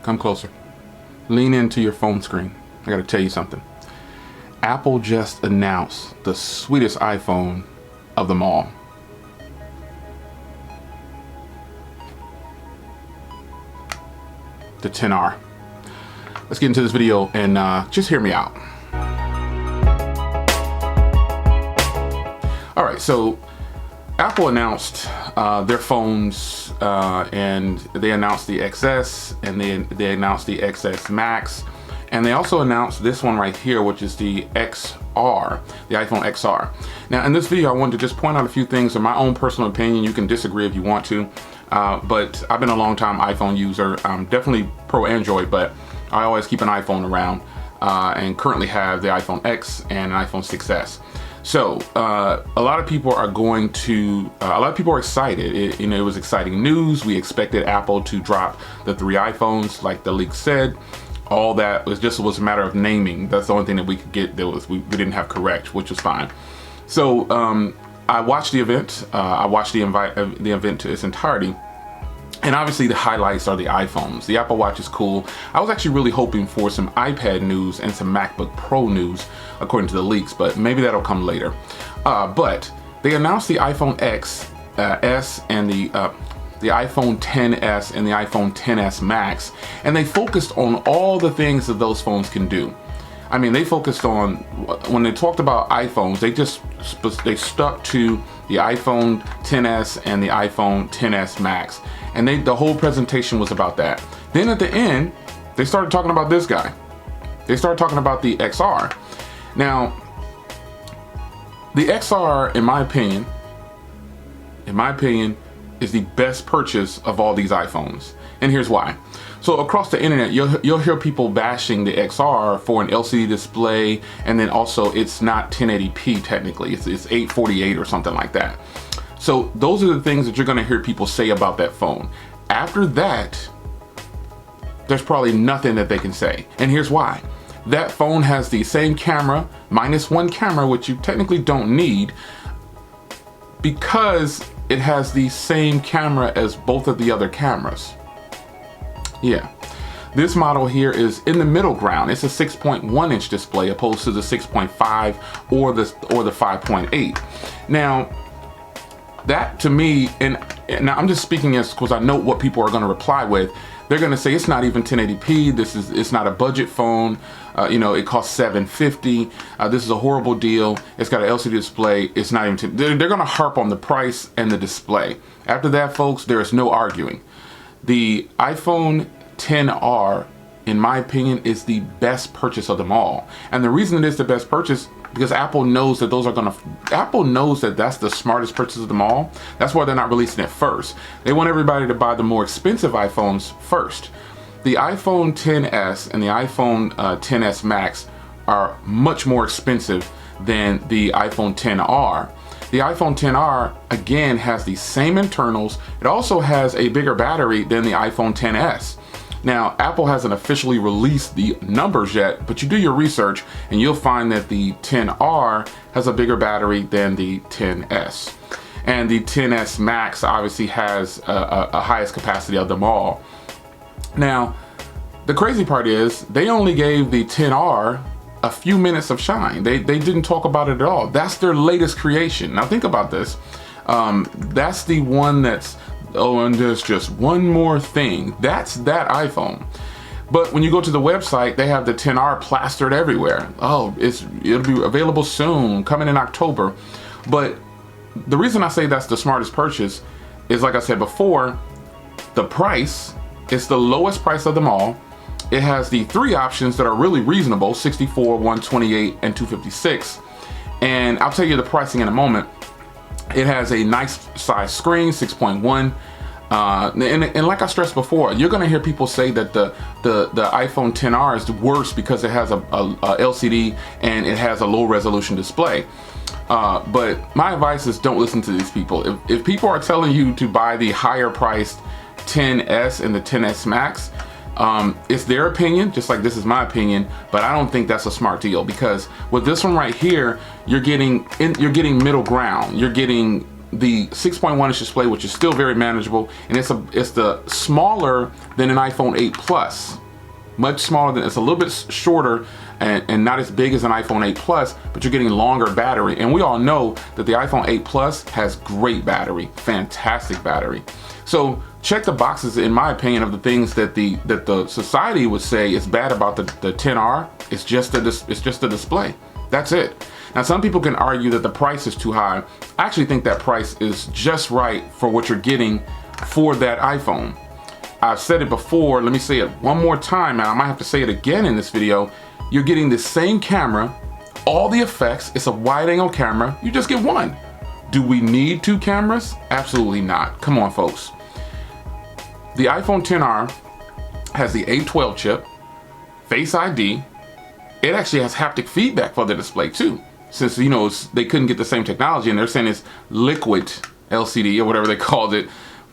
come closer. Lean into your phone screen. I gotta tell you something. Apple just announced the sweetest iPhone of them all. The XR. Let's get into this video and just hear me out. All right, so Apple announced their phones and they announced the XS and they announced the XS Max, and they also announced this one right here, which is the XR, the iPhone XR. Now in this video I wanted to just point out a few things in my own personal opinion. You can disagree if you want to, but I've been a long time iPhone user. I'm definitely pro Android, but I always keep an iPhone around and currently have the iPhone X and an iPhone 6s. So a lot of people are going to, a lot of people are excited. It was exciting news. We expected Apple to drop the 3 iPhones like the leak said. All that was a matter of naming. That's the only thing that we could get that we didn't have correct, which was fine. So I watched the event. I watched the event to its entirety. And obviously the highlights are the iPhones. The Apple Watch is cool. I was actually really hoping for some iPad news and some MacBook Pro news, according to the leaks, but maybe that'll come later. But they announced the iPhone S and the iPhone XS and the iPhone XS Max, and they focused on all the things that those phones can do. I mean, they focused on, when they talked about iPhones, they stuck to the iPhone XS and the iPhone XS Max. And the whole presentation was about that. Then at the end, they started talking about this guy. They started talking about the XR. Now, the XR, in my opinion, is the best purchase of all these iPhones. And here's why. So across the internet, you'll hear people bashing the XR for an LCD display, and then also it's not 1080p technically, it's 848 or something like that. So those are the things that you're gonna hear people say about that phone. After that, there's probably nothing that they can say. And here's why. That phone has the same camera, minus 1 camera, which you technically don't need, because it has the same camera as both of the other cameras. Yeah, this model here is in the middle ground. It's a 6.1 inch display opposed to the 6.5 or the 5.8. Now, that to me, and now I'm just speaking as because I know what people are going to reply with. They're going to say it's not even 1080p. It's not a budget phone. It costs $750. This is a horrible deal. It's got an LCD display. It's not even. They're going to harp on the price and the display. After that, folks, there is no arguing. The iPhone XR, in my opinion, is the best purchase of them all. And the reason it is the best purchase, because Apple knows that Apple knows that that's the smartest purchase of them all. That's why they're not releasing it first. They want everybody to buy the more expensive iPhones first. The iPhone XS and the iPhone XS Max are much more expensive than the iPhone XR. The iPhone XR, again, has the same internals. It also has a bigger battery than the iPhone XS. Now, Apple hasn't officially released the numbers yet, but you do your research and you'll find that the XR has a bigger battery than the XS. And the XS Max obviously has a highest capacity of them all. Now, the crazy part is they only gave the XR a few minutes of shine. They didn't talk about it at all. That's their latest creation. Now think about this. That's the one that's, oh, and there's just one more thing. That's that iPhone. But when you go to the website, they have the XR plastered everywhere. Oh, it'll be available soon, coming in October. But the reason I say that's the smartest purchase is, like I said before, the price. It's the lowest price of them all. It has the 3 options that are really reasonable, 64, 128, and 256. And I'll tell you the pricing in a moment. It has a nice size screen, 6.1. And like I stressed before, you're gonna hear people say that the iPhone XR is worse because it has a LCD and it has a low resolution display. But my advice is don't listen to these people. If people are telling you to buy the higher priced XS and the XS Max, it's their opinion, just like this is my opinion, but I don't think that's a smart deal, because with this one right here, you're getting middle ground. You're getting the 6.1 inch display, which is still very manageable, and it's the smaller than an iPhone 8 Plus. Much smaller than, it's a little bit shorter and not as big as an iPhone 8 Plus, but you're getting longer battery. And we all know that the iPhone 8 Plus has great battery, fantastic battery. So check the boxes, in my opinion, of the things that the society would say is bad about the 10R. It's just the display. That's it. Now, some people can argue that the price is too high. I actually think that price is just right for what you're getting for that iPhone. I've said it before, let me say it one more time, and I might have to say it again in this video. You're getting the same camera, all the effects, it's a wide angle camera, you just get one. Do we need two cameras? Absolutely not. Come on, folks. The iPhone XR has the A12 chip, Face ID. It actually has haptic feedback for the display too. Since, you know, they couldn't get the same technology and they're saying it's liquid LCD or whatever they called it.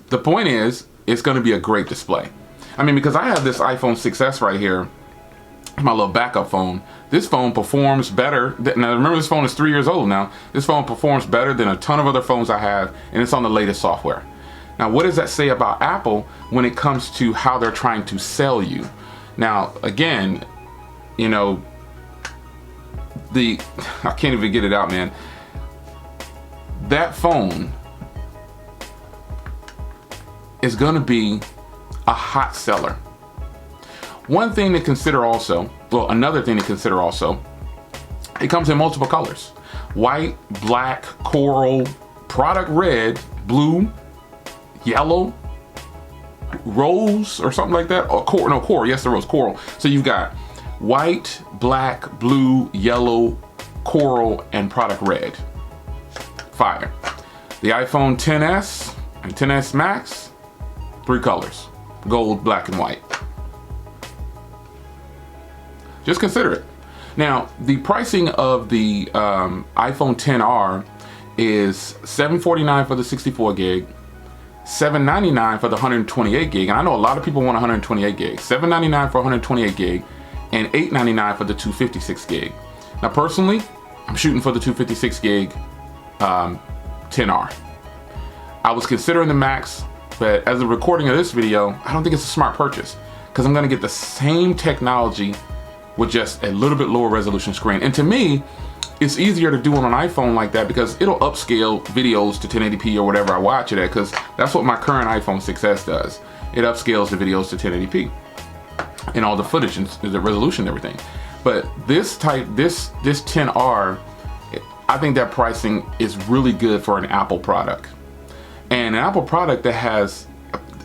The point is, it's going to be a great display. I mean, because I have this iPhone 6s right here, my little backup phone. This phone performs better. Now, remember, this phone is 3 years old now. This phone performs better than a ton of other phones I have, and it's on the latest software. Now, what does that say about Apple when it comes to how they're trying to sell you? Now, again, you know, I can't even get it out, man. That phone is going to be a hot seller. One thing to consider also, well, another thing to consider also, it comes in multiple colors. White, black, coral, product red, blue, yellow, rose, or something like that. Or coral, yes, the rose, coral. So you've got white, black, blue, yellow, coral, and product red. Fire. The iPhone XS and XS Max, 3 colors, gold, black, and white. Just consider it. Now, the pricing of the iPhone XR is $749 for the 64 gig, $799 for the 128 gig, and I know a lot of people want 128 gig. $799 for 128 gig, and $899 for the 256 gig. Now, personally, I'm shooting for the 256 gig XR. I was considering the Max, but as a recording of this video, I don't think it's a smart purchase because I'm going to get the same technology with just a little bit lower resolution screen. And to me, it's easier to do on an iPhone like that because it'll upscale videos to 1080p or whatever I watch it at, because that's what my current iPhone 6s does. It upscales the videos to 1080p and all the footage and the resolution and everything. But this 10R, I think that pricing is really good for an Apple product. And an Apple product that has,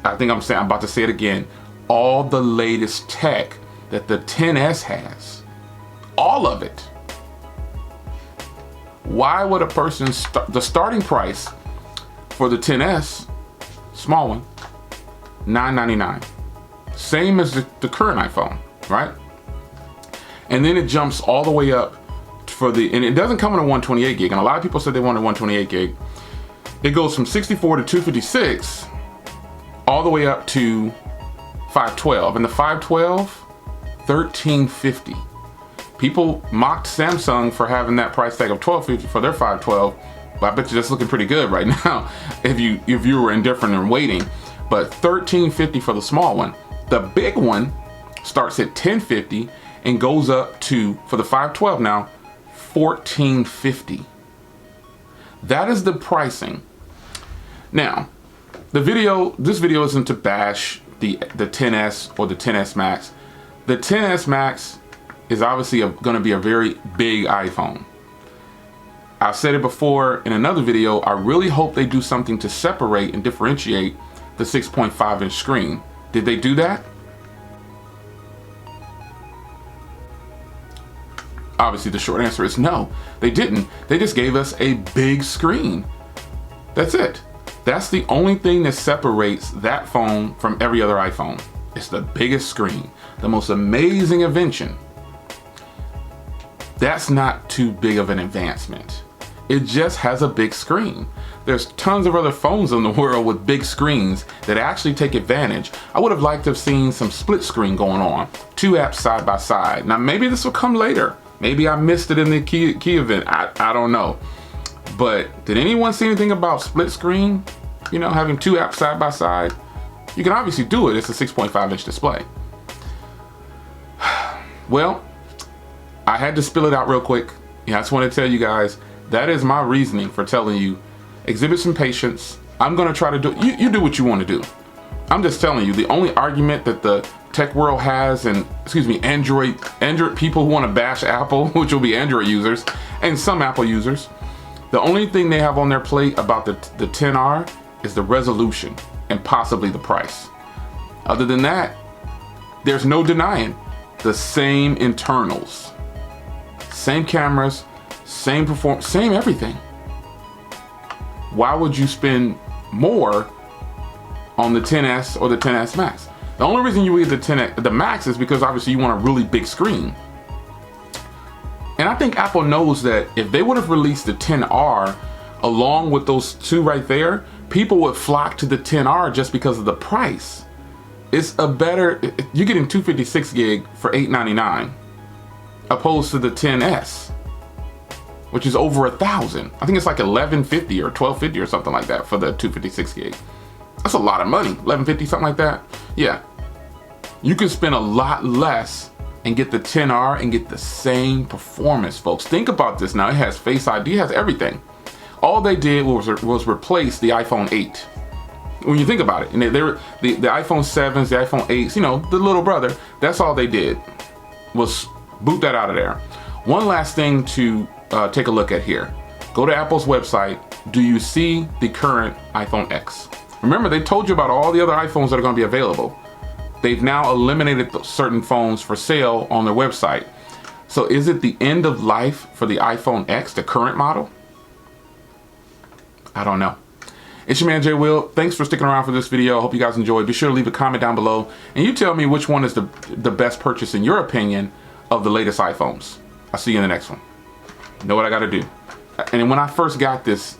I'm about to say it again, all the latest tech that the XS has. All of it. Why would a person, the starting price for the XS, small one, $999. Same as the current iPhone, right? And then it jumps all the way up and it doesn't come in a 128 gig, and a lot of people said they wanted 128 gig. It goes from 64 to 256 all the way up to 512, and the 512, $1,350. People mocked Samsung for having that price tag of $1,250 for their 512, but I bet you that's looking pretty good right now if you were indifferent and waiting. But $1,350 for the small one. The big one starts at $1,050 and goes up to, for the 512 now, $1,450. That is the pricing. Now, this video isn't to bash the XS or the XS Max. The XS Max is obviously going to be a very big iPhone. I've said it before in another video, I really hope they do something to separate and differentiate the 6.5 inch screen. Did they do that? Obviously the short answer is no, they didn't. They just gave us a big screen. That's it. That's the only thing that separates that phone from every other iPhone. It's the biggest screen, the most amazing invention. That's not too big of an advancement. It just has a big screen. There's tons of other phones in the world with big screens that actually take advantage. I would have liked to have seen some split screen going on, 2 apps side by side. Now maybe this will come later. Maybe I missed it in the key event. I don't know. But did anyone see anything about split screen? You know, having two apps side by side? You can obviously do it. It's a 6.5 inch display. Well, I had to spill it out real quick. Yeah, I just want to tell you guys, that is my reasoning for telling you, exhibit some patience. I'm going to try to do, you do what you want to do. I'm just telling you, the only argument that the tech world has, and excuse me, Android people who want to bash Apple, which will be Android users and some Apple users, the only thing they have on their plate about the XR is the resolution and possibly the price. Other than that, there's no denying the same internals, same cameras, same performance, same everything. Why would you spend more on the XS or the XS Max? The only reason you would get the Max is because obviously you want a really big screen. And I think Apple knows that if they would have released the XR along with those two right there, people would flock to the XR just because of the price. It's a better, you're getting 256 gig for $899 opposed to the XS, which is over $1,000. I think it's like $1,150 or $1,250 or something like that for the 256 gig. That's a lot of money, $1,150, something like that. Yeah, you can spend a lot less and get the XR and get the same performance, folks. Think about this now. It has Face ID, it has everything. All they did was replace the iPhone 8. When you think about it, and they were the iPhone 7s, the iPhone 8s, you know, the little brother, that's all they did was boot that out of there. One last thing to take a look at here. Go to Apple's website. Do you see the current iPhone X? Remember, they told you about all the other iPhones that are going to be available. They've now eliminated certain phones for sale on their website. So is it the end of life for the iPhone X, the current model? I don't know. It's your man Jay Will. Thanks for sticking around for this video. I hope you guys enjoyed. Be sure to leave a comment down below and you tell me which one is the best purchase in your opinion of the latest iPhones. I'll see you in the next one. Know what I got to do. And when I first got this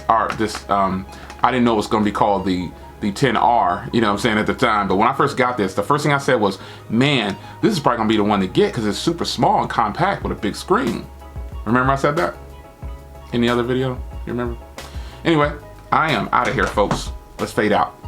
I didn't know it was going to be called the XR, you know what I'm saying, at the time. But when I first got this, the first thing I said was, man, this is probably going to be the one to get because it's super small and compact with a big screen. Remember I said that in the other video? You remember? Anyway, I am out of here, folks. Let's fade out.